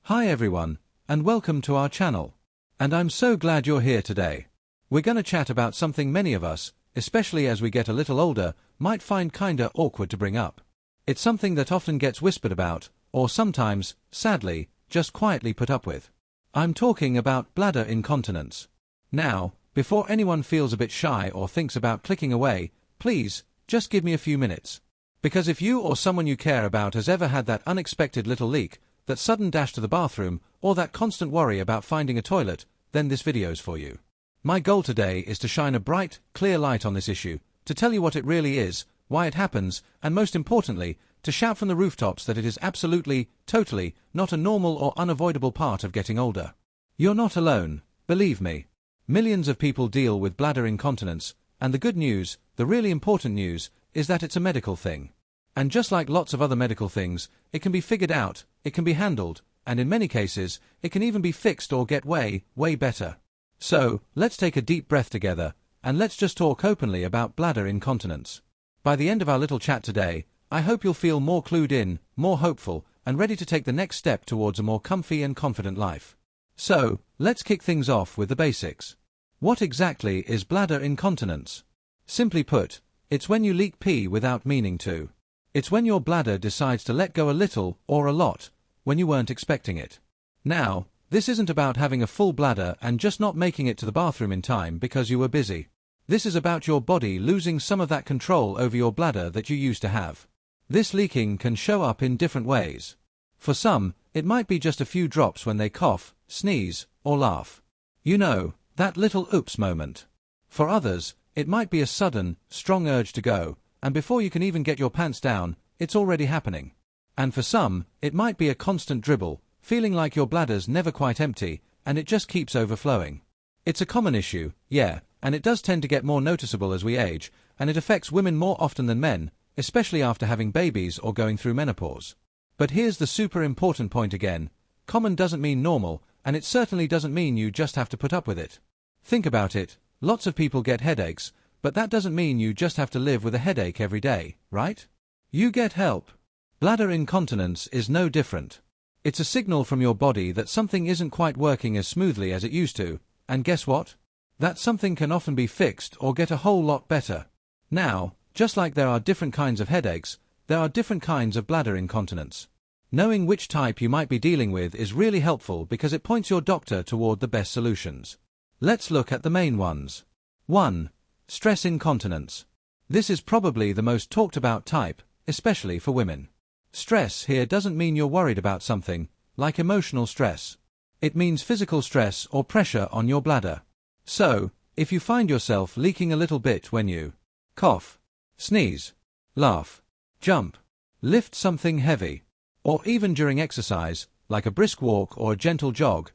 Hi everyone, and welcome to our channel. And I'm so glad you're here today. We're gonna chat about something many of us, especially as we get a little older, might find kinda awkward to bring up. It's something that often gets whispered about, or sometimes, sadly, just quietly put up with. I'm talking about bladder incontinence. Now, before anyone feels a bit shy or thinks about clicking away, please, just give me a few minutes. Because if you or someone you care about has ever had that unexpected little leak, that sudden dash to the bathroom, or that constant worry about finding a toilet, then this video's for you. My goal today is to shine a bright, clear light on this issue, to tell you what it really is, why it happens, and most importantly, to shout from the rooftops that it is absolutely, totally, not a normal or unavoidable part of getting older. You're not alone, believe me. Millions of people deal with bladder incontinence, and the good news, the really important news, is that it's a medical thing. And just like lots of other medical things, it can be figured out, it can be handled, and in many cases, it can even be fixed or get way, way better. So, let's take a deep breath together, and let's just talk openly about bladder incontinence. By the end of our little chat today, I hope you'll feel more clued in, more hopeful, and ready to take the next step towards a more comfy and confident life. So, let's kick things off with the basics. What exactly is bladder incontinence? Simply put, it's when you leak pee without meaning to. It's when your bladder decides to let go a little, or a lot, when you weren't expecting it. Now, this isn't about having a full bladder and just not making it to the bathroom in time because you were busy. This is about your body losing some of that control over your bladder that you used to have. This leaking can show up in different ways. For some, it might be just a few drops when they cough, sneeze, or laugh. You know, that little oops moment. For others, it might be a sudden, strong urge to go, and before you can even get your pants down, it's already happening. And for some, it might be a constant dribble, feeling like your bladder's never quite empty, and it just keeps overflowing. It's a common issue, yeah, and it does tend to get more noticeable as we age, and it affects women more often than men, especially after having babies or going through menopause. But here's the super important point again. Common doesn't mean normal, and it certainly doesn't mean you just have to put up with it. Think about it, lots of people get headaches, but that doesn't mean you just have to live with a headache every day, right? You get help. Bladder incontinence is no different. It's a signal from your body that something isn't quite working as smoothly as it used to, and guess what? That something can often be fixed or get a whole lot better. Now, just like there are different kinds of headaches, there are different kinds of bladder incontinence. Knowing which type you might be dealing with is really helpful because it points your doctor toward the best solutions. Let's look at the main ones. 1. Stress incontinence. This is probably the most talked about type, especially for women. Stress here doesn't mean you're worried about something, like emotional stress. It means physical stress or pressure on your bladder. So, if you find yourself leaking a little bit when you cough, sneeze, laugh, jump, lift something heavy, or even during exercise, like a brisk walk or a gentle jog,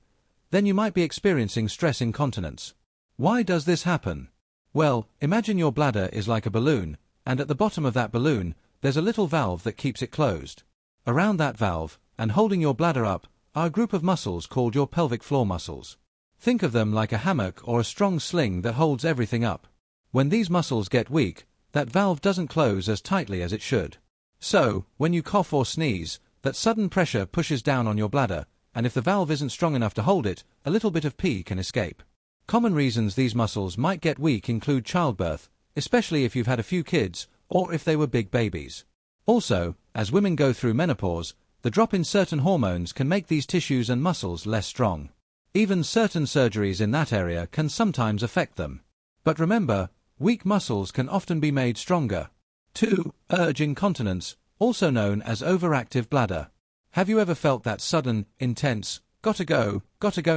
then you might be experiencing stress incontinence. Why does this happen? Well, imagine your bladder is like a balloon, and at the bottom of that balloon, there's a little valve that keeps it closed. Around that valve, and holding your bladder up, are a group of muscles called your pelvic floor muscles. Think of them like a hammock or a strong sling that holds everything up. When these muscles get weak, that valve doesn't close as tightly as it should. So, when you cough or sneeze, that sudden pressure pushes down on your bladder, and if the valve isn't strong enough to hold it, a little bit of pee can escape. Common reasons these muscles might get weak include childbirth, especially if you've had a few kids, or if they were big babies. Also, as women go through menopause, the drop in certain hormones can make these tissues and muscles less strong. Even certain surgeries in that area can sometimes affect them. But remember, weak muscles can often be made stronger. 2. Urge incontinence, also known as overactive bladder. Have you ever felt that sudden, intense, gotta go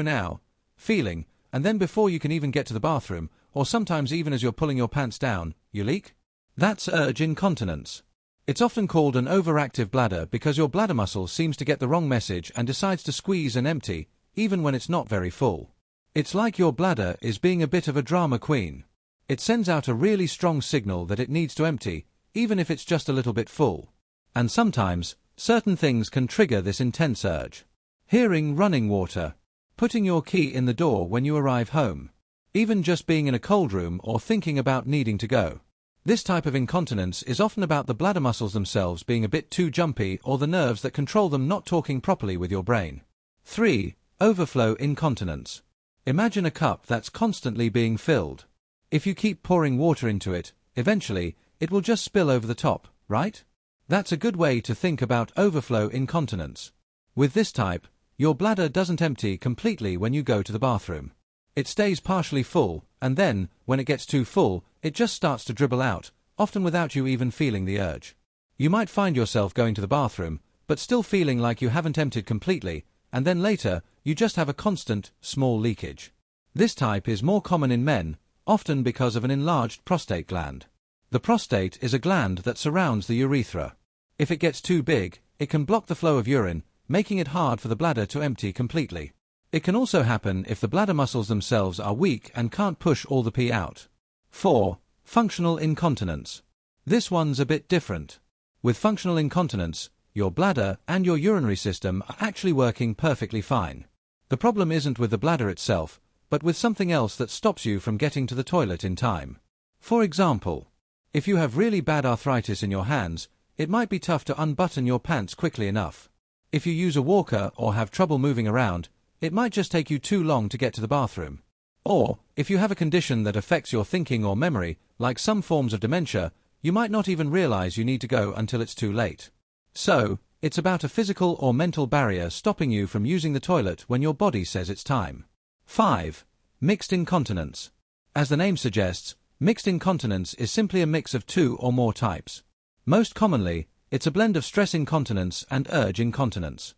now, feeling, and then before you can even get to the bathroom, or sometimes even as you're pulling your pants down, you leak? That's urge incontinence. It's often called an overactive bladder because your bladder muscle seems to get the wrong message and decides to squeeze and empty, even when it's not very full. It's like your bladder is being a bit of a drama queen. It sends out a really strong signal that it needs to empty, even if it's just a little bit full. And sometimes, certain things can trigger this intense urge. Hearing running water. Putting your key in the door when you arrive home. Even just being in a cold room or thinking about needing to go. This type of incontinence is often about the bladder muscles themselves being a bit too jumpy or the nerves that control them not talking properly with your brain. 3. Overflow incontinence. Imagine a cup that's constantly being filled. If you keep pouring water into it, eventually, it will just spill over the top, right? That's a good way to think about overflow incontinence. With this type, your bladder doesn't empty completely when you go to the bathroom. It stays partially full, and then, when it gets too full, it just starts to dribble out, often without you even feeling the urge. You might find yourself going to the bathroom, but still feeling like you haven't emptied completely, and then later, you just have a constant, small leakage. This type is more common in men, often because of an enlarged prostate gland. The prostate is a gland that surrounds the urethra. If it gets too big, it can block the flow of urine, making it hard for the bladder to empty completely. It can also happen if the bladder muscles themselves are weak and can't push all the pee out. 4. Functional incontinence. This one's a bit different. With functional incontinence, your bladder and your urinary system are actually working perfectly fine. The problem isn't with the bladder itself, but with something else that stops you from getting to the toilet in time. For example, if you have really bad arthritis in your hands, it might be tough to unbutton your pants quickly enough. If you use a walker or have trouble moving around, it might just take you too long to get to the bathroom. Or, if you have a condition that affects your thinking or memory, like some forms of dementia, you might not even realize you need to go until it's too late. So, it's about a physical or mental barrier stopping you from using the toilet when your body says it's time. 5. Mixed incontinence. As the name suggests, mixed incontinence is simply a mix of two or more types. Most commonly, it's a blend of stress incontinence and urge incontinence.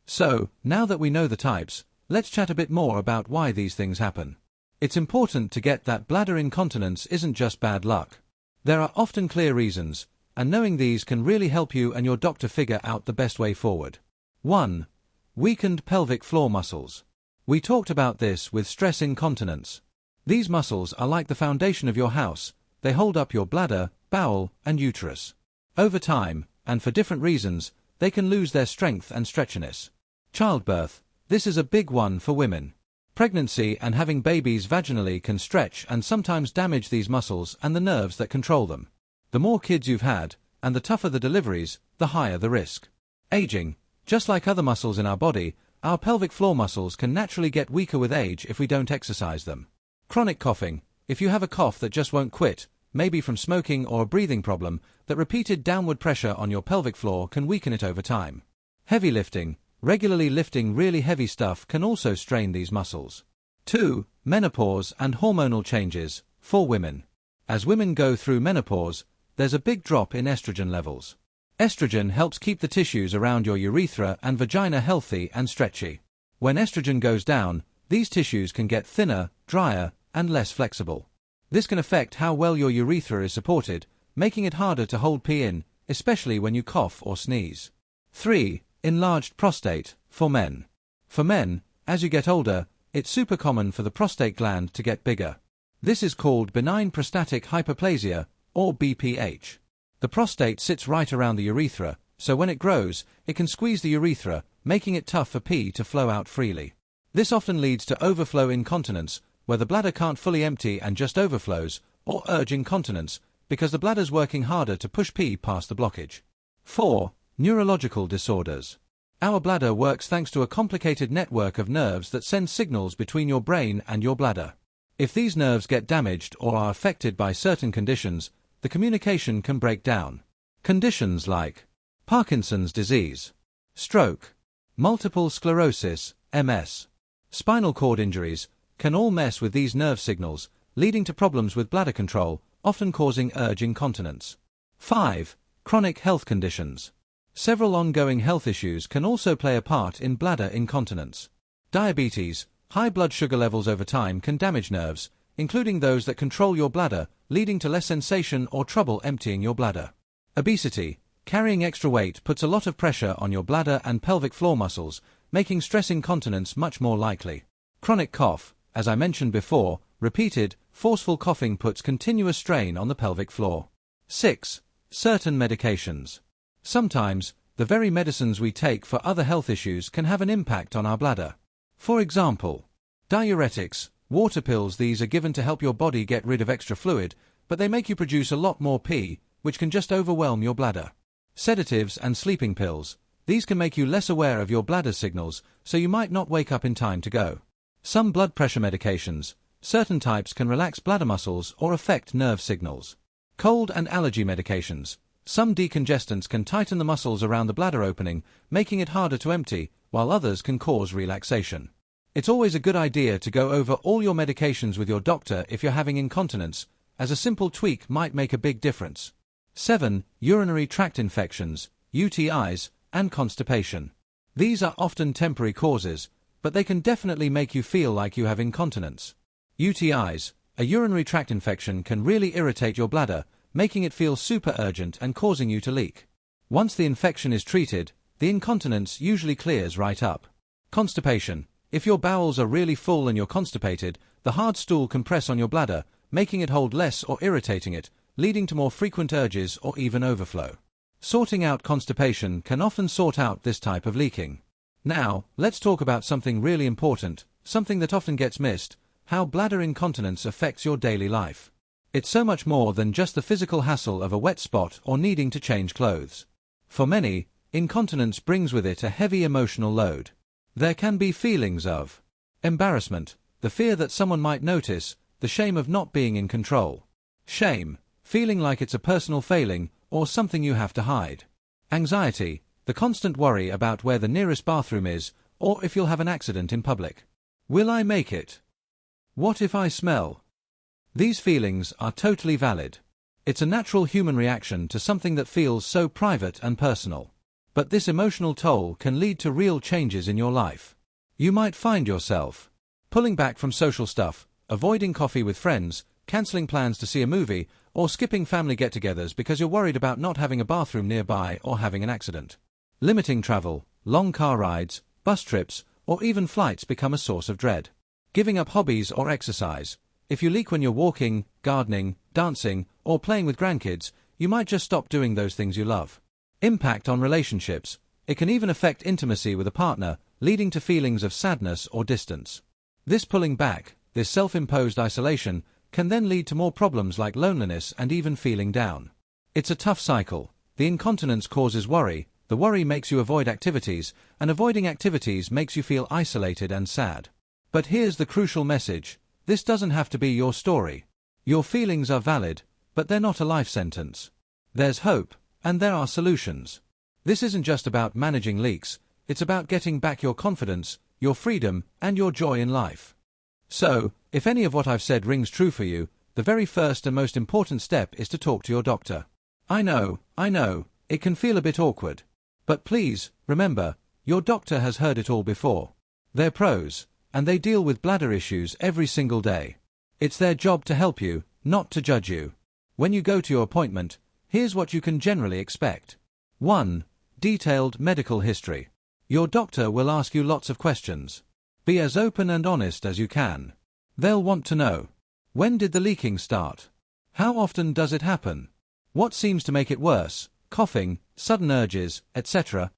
So, now that we know the types, let's chat a bit more about why these things happen. It's important to get that bladder incontinence isn't just bad luck. There are often clear reasons, and knowing these can really help you and your doctor figure out the best way forward. 1. Weakened pelvic floor muscles. We talked about this with stress incontinence. These muscles are like the foundation of your house. They hold up your bladder, bowel, and uterus. Over time, and for different reasons, they can lose their strength and stretchiness. Childbirth. This is a big one for women. Pregnancy and having babies vaginally can stretch and sometimes damage these muscles and the nerves that control them. The more kids you've had, and the tougher the deliveries, the higher the risk. Aging. Just like other muscles in our body, our pelvic floor muscles can naturally get weaker with age if we don't exercise them. Chronic coughing. If you have a cough that just won't quit, maybe from smoking or a breathing problem, that repeated downward pressure on your pelvic floor can weaken it over time. Heavy lifting. Regularly lifting really heavy stuff can also strain these muscles. 2. Menopause and hormonal changes, for women. As women go through menopause, there's a big drop in estrogen levels. Estrogen helps keep the tissues around your urethra and vagina healthy and stretchy. When estrogen goes down, these tissues can get thinner, drier, and less flexible. This can affect how well your urethra is supported, making it harder to hold pee in, especially when you cough or sneeze. 3. Enlarged prostate, for men. For men, as you get older, it's super common for the prostate gland to get bigger. This is called benign prostatic hyperplasia, or BPH. The prostate sits right around the urethra, so when it grows, it can squeeze the urethra, making it tough for pee to flow out freely. This often leads to overflow incontinence, where the bladder can't fully empty and just overflows, or urge incontinence, because the bladder's working harder to push pee past the blockage. 4. Neurological disorders. Our bladder works thanks to a complicated network of nerves that send signals between your brain and your bladder. If these nerves get damaged or are affected by certain conditions, the communication can break down. Conditions like Parkinson's disease, stroke, multiple sclerosis, MS, spinal cord injuries, can all mess with these nerve signals, leading to problems with bladder control, often causing urge incontinence. 5. Chronic health conditions. Several ongoing health issues can also play a part in bladder incontinence. Diabetes. High blood sugar levels over time can damage nerves, including those that control your bladder, leading to less sensation or trouble emptying your bladder. Obesity. Carrying extra weight puts a lot of pressure on your bladder and pelvic floor muscles, making stress incontinence much more likely. Chronic cough. As I mentioned before, repeated, forceful coughing puts continuous strain on the pelvic floor. 6. Certain medications. Sometimes, the very medicines we take for other health issues can have an impact on our bladder. For example, diuretics, water pills. These are given to help your body get rid of extra fluid, but they make you produce a lot more pee, which can just overwhelm your bladder. Sedatives and sleeping pills. These can make you less aware of your bladder signals, so you might not wake up in time to go. Some blood pressure medications. Certain types can relax bladder muscles or affect nerve signals. Cold and allergy medications. Some decongestants can tighten the muscles around the bladder opening, making it harder to empty, while others can cause relaxation. It's always a good idea to go over all your medications with your doctor if you're having incontinence, as a simple tweak might make a big difference. 7. Urinary tract infections, UTIs, and constipation. These are often temporary causes, but they can definitely make you feel like you have incontinence. UTIs, a urinary tract infection, can really irritate your bladder, making it feel super urgent and causing you to leak. Once the infection is treated, the incontinence usually clears right up. Constipation. If your bowels are really full and you're constipated, the hard stool can press on your bladder, making it hold less or irritating it, leading to more frequent urges or even overflow. Sorting out constipation can often sort out this type of leaking. Now, let's talk about something really important, something that often gets missed: how bladder incontinence affects your daily life. It's so much more than just the physical hassle of a wet spot or needing to change clothes. For many, incontinence brings with it a heavy emotional load. There can be feelings of embarrassment, the fear that someone might notice, the shame of not being in control. Shame, feeling like it's a personal failing or something you have to hide. Anxiety, the constant worry about where the nearest bathroom is, or if you'll have an accident in public. Will I make it? What if I smell? These feelings are totally valid. It's a natural human reaction to something that feels so private and personal. But this emotional toll can lead to real changes in your life. You might find yourself pulling back from social stuff, avoiding coffee with friends, canceling plans to see a movie, or skipping family get-togethers because you're worried about not having a bathroom nearby or having an accident. Limiting travel, long car rides, bus trips, or even flights become a source of dread. Giving up hobbies or exercise. If you leak when you're walking, gardening, dancing, or playing with grandkids, you might just stop doing those things you love. Impact on relationships. It can even affect intimacy with a partner, leading to feelings of sadness or distance. This pulling back, this self-imposed isolation, can then lead to more problems like loneliness and even feeling down. It's a tough cycle. The incontinence causes worry, the worry makes you avoid activities, and avoiding activities makes you feel isolated and sad. But here's the crucial message: this doesn't have to be your story. Your feelings are valid, but they're not a life sentence. There's hope, and there are solutions. This isn't just about managing leaks, it's about getting back your confidence, your freedom, and your joy in life. So, if any of what I've said rings true for you, the very first and most important step is to talk to your doctor. I know, it can feel a bit awkward. But please, remember, your doctor has heard it all before. They're pros, and they deal with bladder issues every single day. It's their job to help you, not to judge you. When you go to your appointment, here's what you can generally expect. 1. Detailed medical history. Your doctor will ask you lots of questions. Be as open and honest as you can. They'll want to know: when did the leaking start? How often does it happen? What seems to make it worse? Coughing, sudden urges, etc.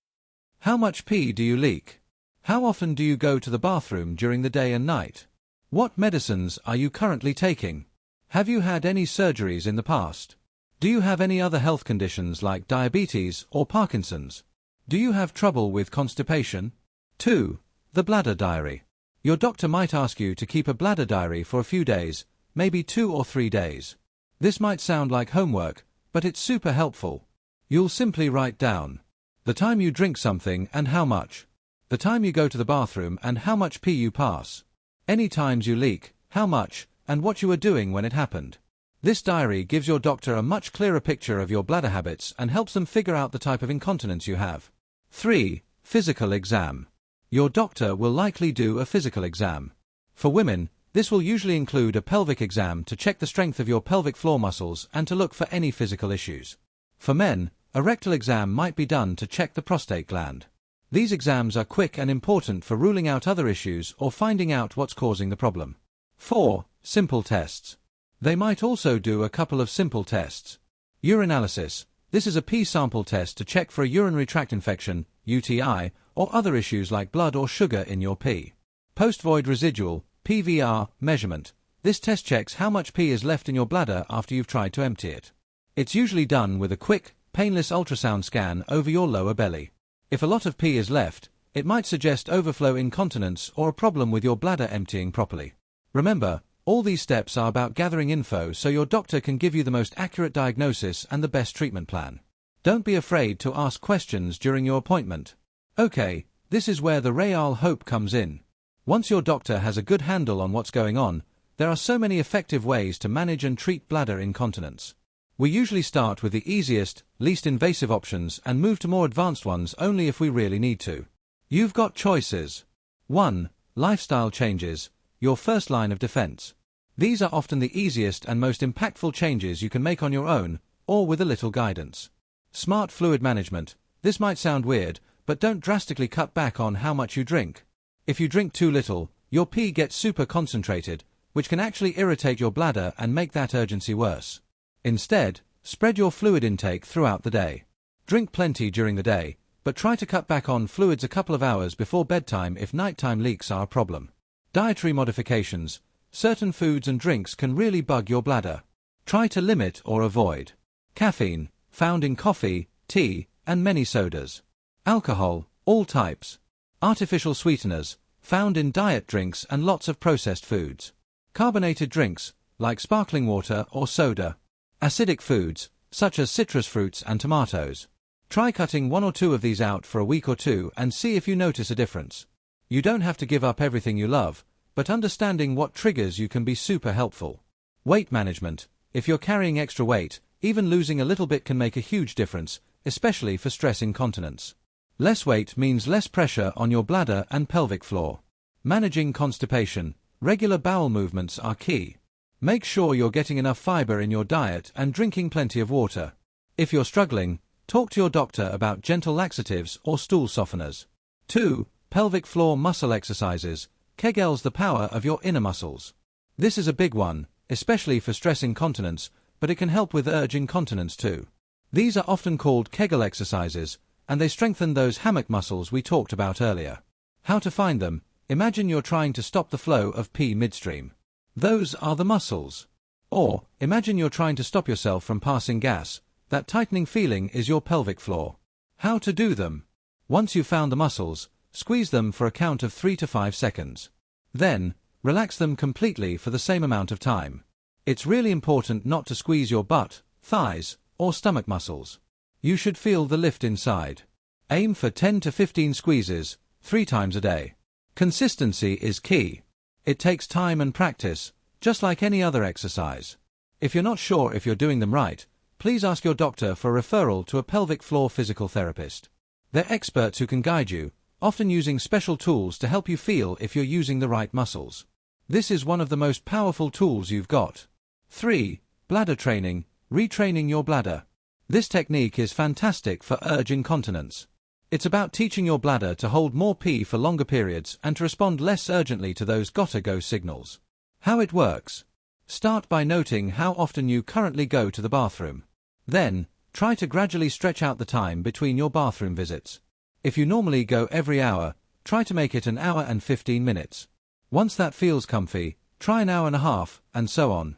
How much pee do you leak? How often do you go to the bathroom during the day and night? What medicines are you currently taking? Have you had any surgeries in the past? Do you have any other health conditions like diabetes or Parkinson's? Do you have trouble with constipation? 2. The bladder diary. Your doctor might ask you to keep a bladder diary for a few days, maybe 2 or 3 days. This might sound like homework, but it's super helpful. You'll simply write down the time you drink something and how much, the time you go to the bathroom and how much pee you pass, any times you leak, how much, and what you were doing when it happened. This diary gives your doctor a much clearer picture of your bladder habits and helps them figure out the type of incontinence you have. 3. Physical exam. Your doctor will likely do a physical exam. For women, this will usually include a pelvic exam to check the strength of your pelvic floor muscles and to look for any physical issues. For men, a rectal exam might be done to check the prostate gland. These exams are quick and important for ruling out other issues or finding out what's causing the problem. 4. Simple tests. They might also do a couple of simple tests. Urinalysis. This is a pee sample test to check for a urinary tract infection, UTI, or other issues like blood or sugar in your pee. Post-void residual, PVR, measurement. This test checks how much pee is left in your bladder after you've tried to empty it. It's usually done with a quick, painless ultrasound scan over your lower belly. If a lot of pee is left, it might suggest overflow incontinence or a problem with your bladder emptying properly. Remember, all these steps are about gathering info so your doctor can give you the most accurate diagnosis and the best treatment plan. Don't be afraid to ask questions during your appointment. Okay, this is where the real hope comes in. Once your doctor has a good handle on what's going on, there are so many effective ways to manage and treat bladder incontinence. We usually start with the easiest, least invasive options and move to more advanced ones only if we really need to. You've got choices. 1. Lifestyle changes, your first line of defense. These are often the easiest and most impactful changes you can make on your own, or with a little guidance. Smart fluid management. This might sound weird, but don't drastically cut back on how much you drink. If you drink too little, your pee gets super concentrated, which can actually irritate your bladder and make that urgency worse. Instead, spread your fluid intake throughout the day. Drink plenty during the day, but try to cut back on fluids a couple of hours before bedtime if nighttime leaks are a problem. Dietary modifications. Certain foods and drinks can really bug your bladder. Try to limit or avoid caffeine, found in coffee, tea, and many sodas. Alcohol, all types. Artificial sweeteners, found in diet drinks and lots of processed foods. Carbonated drinks, like sparkling water or soda. Acidic foods, such as citrus fruits and tomatoes. Try cutting 1 or 2 of these out for a week or 2 and see if you notice a difference. You don't have to give up everything you love, but understanding what triggers you can be super helpful. Weight management. If you're carrying extra weight, even losing a little bit can make a huge difference, especially for stress incontinence. Less weight means less pressure on your bladder and pelvic floor. Managing constipation. Regular bowel movements are key. Make sure you're getting enough fiber in your diet and drinking plenty of water. If you're struggling, talk to your doctor about gentle laxatives or stool softeners. 2. Pelvic floor muscle exercises. Kegels the power of your inner muscles. This is a big one, especially for stress incontinence, but it can help with urge incontinence too. These are often called Kegel exercises, and they strengthen those hammock muscles we talked about earlier. How to find them? Imagine you're trying to stop the flow of pee midstream. Those are the muscles. Or, imagine you're trying to stop yourself from passing gas. That tightening feeling is your pelvic floor. How to do them? Once you've found the muscles, squeeze them for a count of 3 to 5 seconds. Then, relax them completely for the same amount of time. It's really important not to squeeze your butt, thighs, or stomach muscles. You should feel the lift inside. Aim for 10 to 15 squeezes, 3 times a day. Consistency is key. It takes time and practice, just like any other exercise. If you're not sure if you're doing them right, please ask your doctor for a referral to a pelvic floor physical therapist. They're experts who can guide you, often using special tools to help you feel if you're using the right muscles. This is one of the most powerful tools you've got. 3. Bladder training, retraining your bladder. This technique is fantastic for urge incontinence. It's about teaching your bladder to hold more pee for longer periods and to respond less urgently to those gotta-go signals. How it works. Start by noting how often you currently go to the bathroom. Then, try to gradually stretch out the time between your bathroom visits. If you normally go every hour, try to make it an hour and 15 minutes. Once that feels comfy, try an hour and a half, and so on.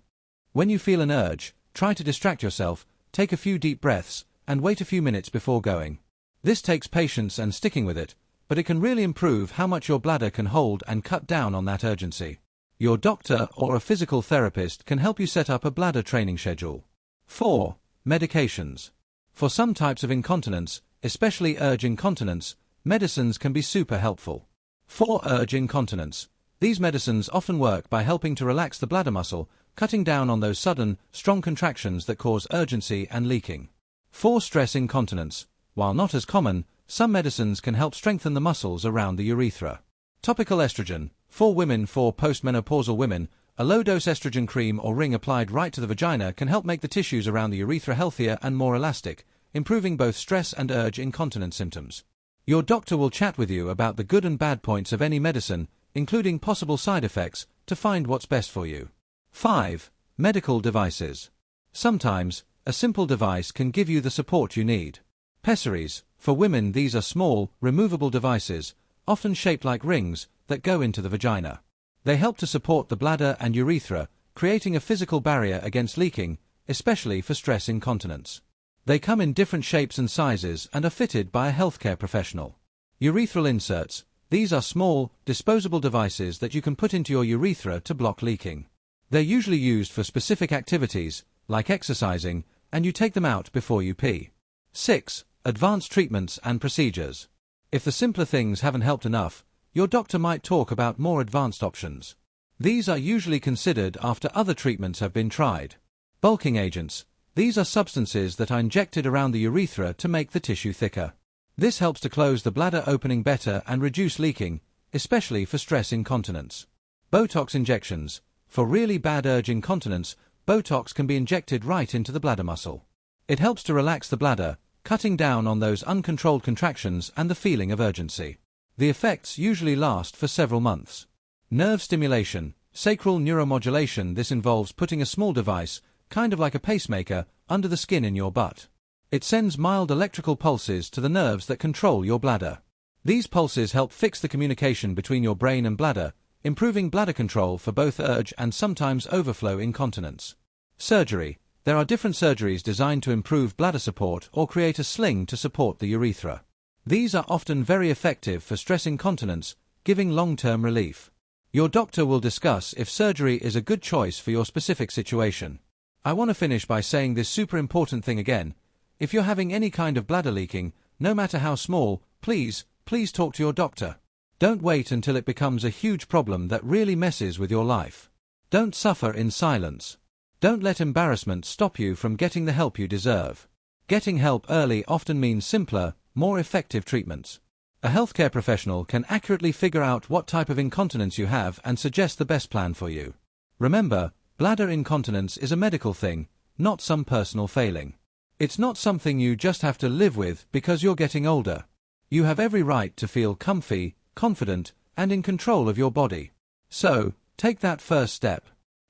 When you feel an urge, try to distract yourself, take a few deep breaths, and wait a few minutes before going. This takes patience and sticking with it, but it can really improve how much your bladder can hold and cut down on that urgency. Your doctor or a physical therapist can help you set up a bladder training schedule. 4. Medications. For some types of incontinence, especially urge incontinence, medicines can be super helpful. For urge incontinence, these medicines often work by helping to relax the bladder muscle, cutting down on those sudden, strong contractions that cause urgency and leaking. For stress incontinence, while not as common, some medicines can help strengthen the muscles around the urethra. Topical estrogen. For women. For postmenopausal women, a low-dose estrogen cream or ring applied right to the vagina can help make the tissues around the urethra healthier and more elastic, improving both stress and urge incontinence symptoms. Your doctor will chat with you about the good and bad points of any medicine, including possible side effects, to find what's best for you. 5. Medical devices. Sometimes, a simple device can give you the support you need. Pessaries. For women, these are small, removable devices, often shaped like rings, that go into the vagina. They help to support the bladder and urethra, creating a physical barrier against leaking, especially for stress incontinence. They come in different shapes and sizes and are fitted by a healthcare professional. Urethral inserts. These are small, disposable devices that you can put into your urethra to block leaking. They're usually used for specific activities, like exercising, and you take them out before you pee. 6. Advanced treatments and procedures. If the simpler things haven't helped enough, your doctor might talk about more advanced options. These are usually considered after other treatments have been tried. Bulking agents. These are substances that are injected around the urethra to make the tissue thicker. This helps to close the bladder opening better and reduce leaking, especially for stress incontinence. Botox injections. For really bad urge incontinence, Botox can be injected right into the bladder muscle. It helps to relax the bladder, cutting down on those uncontrolled contractions and the feeling of urgency. The effects usually last for several months. Nerve stimulation. Sacral neuromodulation. This involves putting a small device, kind of like a pacemaker, under the skin in your butt. It sends mild electrical pulses to the nerves that control your bladder. These pulses help fix the communication between your brain and bladder, improving bladder control for both urge and sometimes overflow incontinence. Surgery. There are different surgeries designed to improve bladder support or create a sling to support the urethra. These are often very effective for stress incontinence, giving long-term relief. Your doctor will discuss if surgery is a good choice for your specific situation. I want to finish by saying this super important thing again. If you're having any kind of bladder leaking, no matter how small, please talk to your doctor. Don't wait until it becomes a huge problem that really messes with your life. Don't suffer in silence. Don't let embarrassment stop you from getting the help you deserve. Getting help early often means simpler, more effective treatments. A healthcare professional can accurately figure out what type of incontinence you have and suggest the best plan for you. Remember, bladder incontinence is a medical thing, not some personal failing. It's not something you just have to live with because you're getting older. You have every right to feel comfy, confident, and in control of your body. So, take that first step.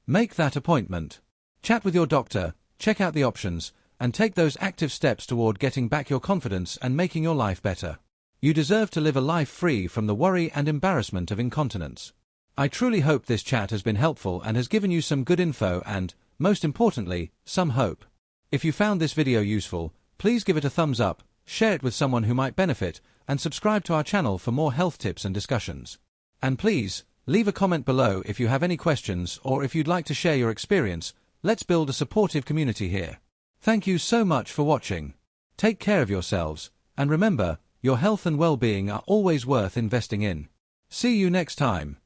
Make that appointment. Chat with your doctor, check out the options, and take those active steps toward getting back your confidence and making your life better. You deserve to live a life free from the worry and embarrassment of incontinence. I truly hope this chat has been helpful and has given you some good info and, most importantly, some hope. If you found this video useful, please give it a thumbs up, share it with someone who might benefit, and subscribe to our channel for more health tips and discussions. And please, leave a comment below if you have any questions or if you'd like to share your experience. Let's build a supportive community here. Thank you so much for watching. Take care of yourselves, and remember, your health and well-being are always worth investing in. See you next time.